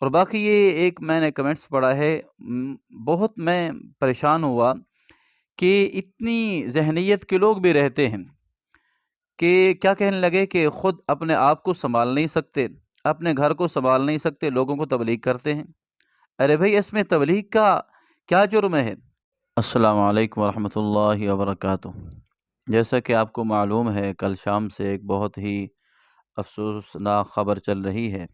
اور باقی یہ ایک میں نے کمنٹس پڑھا ہے، بہت میں پریشان ہوا کہ اتنی ذہنیت کے لوگ بھی رہتے ہیں کہ کیا کہنے لگے کہ خود اپنے آپ کو سنبھال نہیں سکتے، اپنے گھر کو سنبھال نہیں سکتے، لوگوں کو تبلیغ کرتے ہیں۔ ارے بھائی، اس میں تبلیغ کا کیا جرم ہے؟ السلام علیکم ورحمۃ اللہ وبرکاتہ۔ جیسا کہ آپ کو معلوم ہے، کل شام سے ایک بہت ہی افسوسناک خبر چل رہی ہے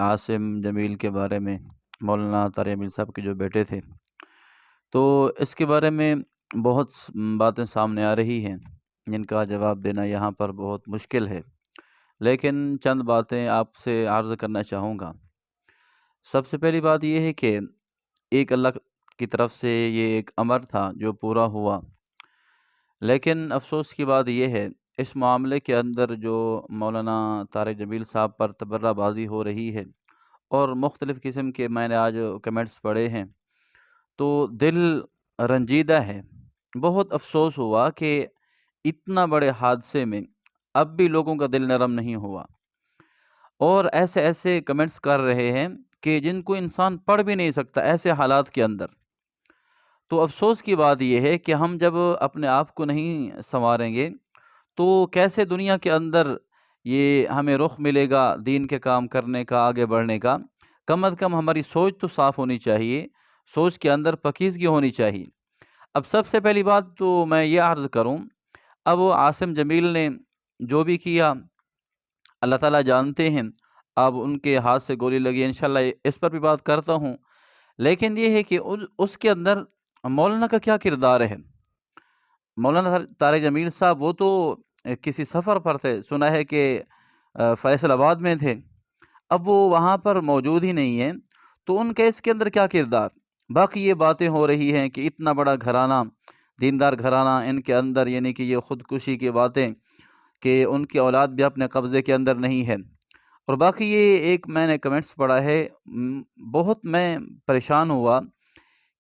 عاصم جمیل کے بارے میں، مولانا طارق جمیل صاحب کے جو بیٹے تھے۔ تو اس کے بارے میں بہت باتیں سامنے آ رہی ہیں جن کا جواب دینا یہاں پر بہت مشکل ہے، لیکن چند باتیں آپ سے عرض کرنا چاہوں گا۔ سب سے پہلی بات یہ ہے کہ ایک اللہ کی طرف سے یہ ایک امر تھا جو پورا ہوا، لیکن افسوس کی بات یہ ہے اس معاملے کے اندر جو مولانا طارق جمیل صاحب پر تبرہ بازی ہو رہی ہے اور مختلف قسم کے میں نے آج کمنٹس پڑھے ہیں، تو دل رنجیدہ ہے۔ بہت افسوس ہوا کہ اتنا بڑے حادثے میں اب بھی لوگوں کا دل نرم نہیں ہوا، اور ایسے ایسے کمنٹس کر رہے ہیں کہ جن کو انسان پڑھ بھی نہیں سکتا ایسے حالات کے اندر۔ تو افسوس کی بات یہ ہے کہ ہم جب اپنے آپ کو نہیں سنواریں گے تو کیسے دنیا کے اندر یہ ہمیں رخ ملے گا دین کے کام کرنے کا، آگے بڑھنے کا؟ کم از کم ہماری سوچ تو صاف ہونی چاہیے، سوچ کے اندر پاکیزگی ہونی چاہیے۔ اب سب سے پہلی بات تو میں یہ عرض کروں، اب عاصم جمیل نے جو بھی کیا اللہ تعالیٰ جانتے ہیں، اب ان کے ہاتھ سے گولی لگی، انشاءاللہ اس پر بھی بات کرتا ہوں۔ لیکن یہ ہے کہ اس کے اندر مولانا کا کیا کردار ہے؟ مولانا طارق جمیل صاحب وہ تو کسی سفر پر تھے، سنا ہے کہ فیصل آباد میں تھے، اب وہ وہاں پر موجود ہی نہیں ہیں، تو ان کا اس کے اندر کیا کردار؟ باقی یہ باتیں ہو رہی ہیں کہ اتنا بڑا گھرانہ، دیندار گھرانہ، ان کے اندر یعنی کہ یہ خودکشی کی باتیں کہ ان کی اولاد بھی اپنے قبضے کے اندر نہیں ہے۔ اور باقی یہ ایک میں نے کمنٹس پڑھا ہے، بہت میں پریشان ہوا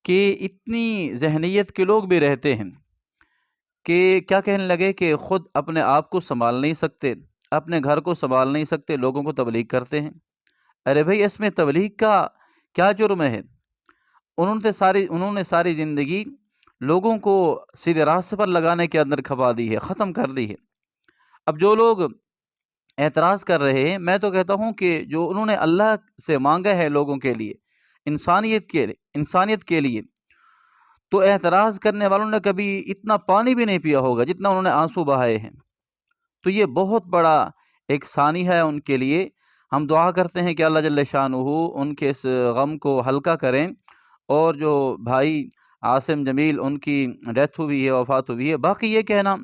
کہ اتنی ذہنیت کے لوگ بھی رہتے ہیں کہ کیا کہنے لگے کہ خود اپنے آپ کو سنبھال نہیں سکتے، اپنے گھر کو سنبھال نہیں سکتے، لوگوں کو تبلیغ کرتے ہیں۔ ارے بھائی، اس میں تبلیغ کا کیا جرم ہے؟ انہوں نے ساری زندگی لوگوں کو سیدھے راستے پر لگانے کے اندر کھپا دی ہے، ختم کر دی ہے۔ اب جو لوگ اعتراض کر رہے ہیں، میں تو کہتا ہوں کہ جو انہوں نے اللہ سے مانگا ہے لوگوں کے لیے، انسانیت کے لیے، تو اعتراض کرنے والوں نے کبھی اتنا پانی بھی نہیں پیا ہوگا جتنا انہوں نے آنسو بہائے ہیں۔ تو یہ بہت بڑا ایک ثانی ہے ان کے لیے۔ ہم دعا کرتے ہیں کہ اللہ جل شانہ ان کے اس غم کو ہلکا کریں، اور جو بھائی عاصم جمیل ان کی ڈیتھ ہوئی ہے، وفات ہوئی ہے۔ باقی یہ کہنا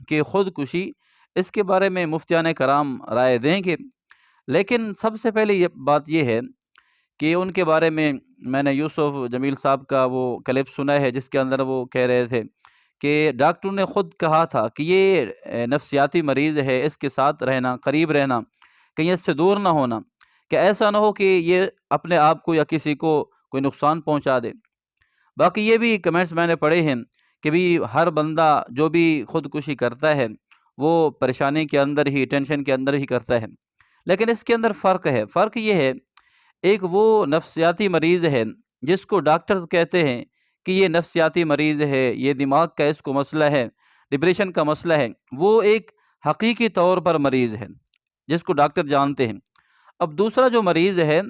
کہ خودکشی، اس کے بارے میں مفتیان کرام رائے دیں گے، لیکن سب سے پہلے یہ بات یہ ہے کہ ان کے بارے میں نے یوسف جمیل صاحب کا وہ کلپ سنا ہے جس کے اندر وہ کہہ رہے تھے کہ ڈاکٹر نے خود کہا تھا کہ یہ نفسیاتی مریض ہے، اس کے ساتھ رہنا، قریب رہنا، کہیں اس سے دور نہ ہونا، کہ ایسا نہ ہو کہ یہ اپنے آپ کو یا کسی کو کوئی نقصان پہنچا دے۔ باقی یہ بھی کمنٹس میں نے پڑھے ہیں کہ بھی ہر بندہ جو بھی خودکشی کرتا ہے وہ پریشانی کے اندر ہی، ٹینشن کے اندر ہی کرتا ہے، لیکن اس کے اندر فرق ہے۔ فرق یہ ہے، ایک وہ نفسیاتی مریض ہے جس کو ڈاکٹرز کہتے ہیں کہ یہ نفسیاتی مریض ہے، یہ دماغ کا اس کو مسئلہ ہے، ڈپریشن کا مسئلہ ہے، وہ ایک حقیقی طور پر مریض ہے جس کو ڈاکٹر جانتے ہیں۔ اب دوسرا جو مریض ہے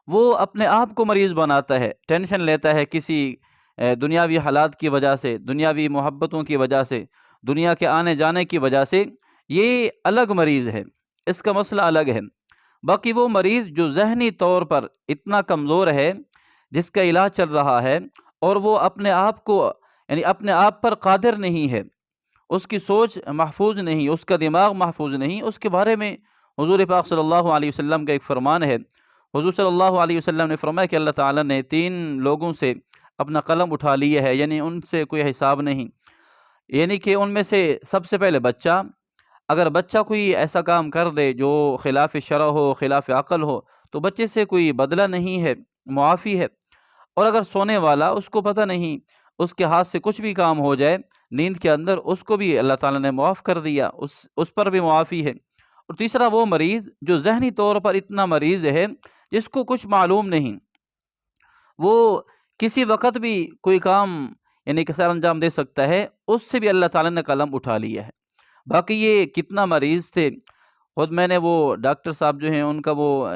وہ اپنے آپ کو مریض بناتا ہے، ٹینشن لیتا ہے کسی دنیاوی حالات کی وجہ سے، دنیاوی محبتوں کی وجہ سے، دنیا کے آنے جانے کی وجہ سے، یہ الگ مریض ہے، اس کا مسئلہ الگ ہے۔ باقی وہ مریض جو ذہنی طور پر اتنا کمزور ہے، جس کا علاج چل رہا ہے، اور وہ اپنے آپ کو یعنی اپنے آپ پر قادر نہیں ہے، اس کی سوچ محفوظ نہیں، اس کا دماغ محفوظ نہیں، اس کے بارے میں حضور پاک صلی اللہ علیہ وسلم کا ایک فرمان ہے۔ حضور صلی اللہ علیہ وسلم نے فرمایا کہ اللہ تعالیٰ نے 3 لوگوں سے اپنا قلم اٹھا لیا ہے، یعنی ان سے کوئی حساب نہیں، یعنی کہ ان میں سے سب سے پہلے بچہ، اگر بچہ کوئی ایسا کام کر دے جو خلاف شرع ہو، خلاف عقل ہو، تو بچے سے کوئی بدلہ نہیں ہے، معافی ہے۔ اور اگر سونے والا، اس کو پتہ نہیں، اس کے ہاتھ سے کچھ بھی کام ہو جائے نیند کے اندر، اس کو بھی اللہ تعالیٰ نے معاف کر دیا، اس پر بھی معافی ہے۔ اور تیسرا وہ مریض جو ذہنی طور پر اتنا مریض ہے جس کو کچھ معلوم نہیں، وہ کسی وقت بھی کوئی کام یعنی کہ سر انجام دے سکتا ہے، اس سے بھی اللہ تعالیٰ نے قلم اٹھا لیا ہے۔ باقی یہ کتنا مریض تھے، خود میں نے وہ ڈاکٹر صاحب جو ہیں ان کا وہ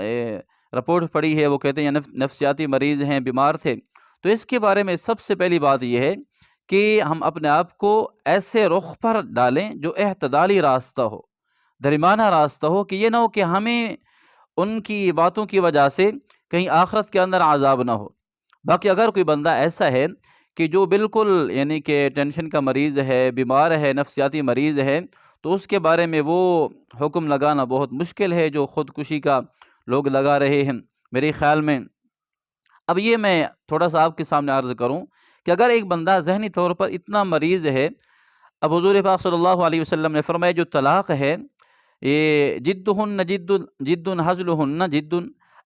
رپورٹ پڑھی ہے، وہ کہتے ہیں نفسیاتی مریض ہیں، بیمار تھے۔ تو اس کے بارے میں سب سے پہلی بات یہ ہے کہ ہم اپنے آپ کو ایسے رخ پر ڈالیں جو اعتدالی راستہ ہو، درمیانہ راستہ ہو، کہ یہ نہ ہو کہ ہمیں ان کی باتوں کی وجہ سے کہیں آخرت کے اندر عذاب نہ ہو۔ باقی اگر کوئی بندہ ایسا ہے کہ جو بالکل یعنی کہ ٹینشن کا مریض ہے، بیمار ہے، نفسیاتی مریض ہے، تو اس کے بارے میں وہ حکم لگانا بہت مشکل ہے جو خودکشی کا لوگ لگا رہے ہیں میرے خیال میں۔ اب یہ میں تھوڑا سا آپ کے سامنے عرض کروں کہ اگر ایک بندہ ذہنی طور پر اتنا مریض ہے، اب حضور پاک صلی اللہ علیہ وسلم نے فرمایا جو طلاق ہے یہ جدہن جد ہزلہن جد،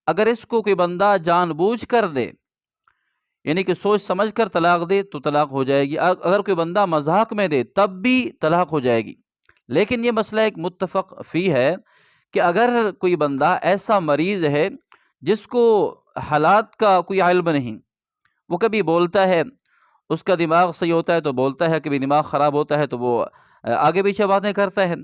اگر اس کو کوئی بندہ جان بوجھ کر دے یعنی کہ سوچ سمجھ کر طلاق دے تو طلاق ہو جائے گی، اگر کوئی بندہ مذاق میں دے تب بھی طلاق ہو جائے گی۔ لیکن یہ مسئلہ ایک متفق فی ہے کہ اگر کوئی بندہ ایسا مریض ہے جس کو حالات کا کوئی علم نہیں، وہ کبھی بولتا ہے، اس کا دماغ صحیح ہوتا ہے تو بولتا ہے، کبھی دماغ خراب ہوتا ہے تو وہ آگے پیچھے باتیں کرتا ہے،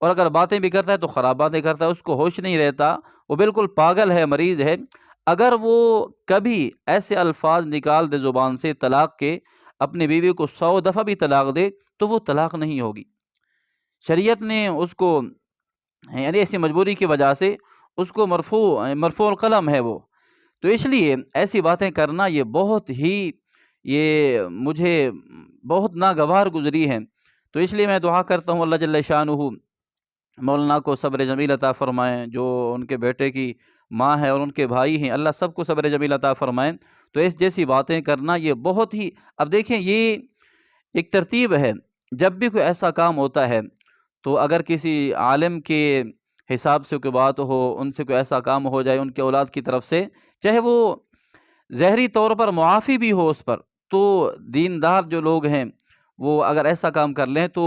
اور اگر باتیں بھی کرتا ہے تو خراب باتیں کرتا ہے، اس کو ہوش نہیں رہتا، وہ بالکل پاگل ہے، مریض ہے۔ اگر وہ کبھی ایسے الفاظ نکال دے زبان سے طلاق کے، اپنی بیوی کو 100 دفعہ بھی طلاق دے تو وہ طلاق نہیں ہوگی۔ شریعت نے اس کو یعنی ایسی مجبوری کی وجہ سے اس کو مرفوع القلم ہے وہ، تو اس لیے ایسی باتیں کرنا یہ بہت ہی یہ مجھے بہت ناگوار گزری ہیں۔ تو اس لیے میں دعا کرتا ہوں اللہ جل شانہ مولانا کو صبر جمیل عطا فرمائیں، جو ان کے بیٹے کی ماں ہے اور ان کے بھائی ہیں، اللہ سب کو صبر جمیل عطا فرمائیں۔ تو اس جیسی باتیں کرنا یہ بہت ہی، اب دیکھیں یہ ایک ترتیب ہے، جب بھی کوئی ایسا کام ہوتا ہے تو اگر کسی عالم کے حساب سے کوئی بات ہو، ان سے کوئی ایسا کام ہو جائے ان کے اولاد کی طرف سے، چاہے وہ ظاہری طور پر معافی بھی ہو اس پر، تو دیندار جو لوگ ہیں وہ اگر ایسا کام کر لیں تو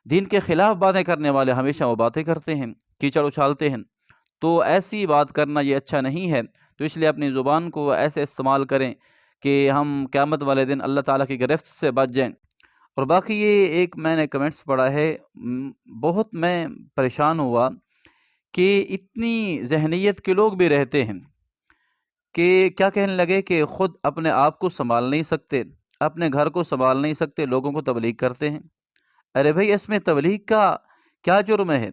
دین کے خلاف باتیں کرنے والے ہمیشہ وہ باتیں کرتے ہیں، کیچڑ اچھالتے ہیں، تو ایسی بات کرنا یہ اچھا نہیں ہے۔ تو اس لیے اپنی زبان کو ایسے استعمال کریں کہ ہم قیامت والے دن اللہ تعالیٰ کی گرفت سے بچ جائیں۔ اور باقی یہ ایک میں نے کمنٹس پڑھا ہے، بہت میں پریشان ہوا کہ اتنی ذہنیت کے لوگ بھی رہتے ہیں کہ کیا کہنے لگے کہ خود اپنے آپ کو سنبھال نہیں سکتے، اپنے گھر کو سنبھال نہیں سکتے، لوگوں کو تبلیغ کرتے ہیں۔ ارے بھائی اس میں تبلیغ کا کیا جرم ہے؟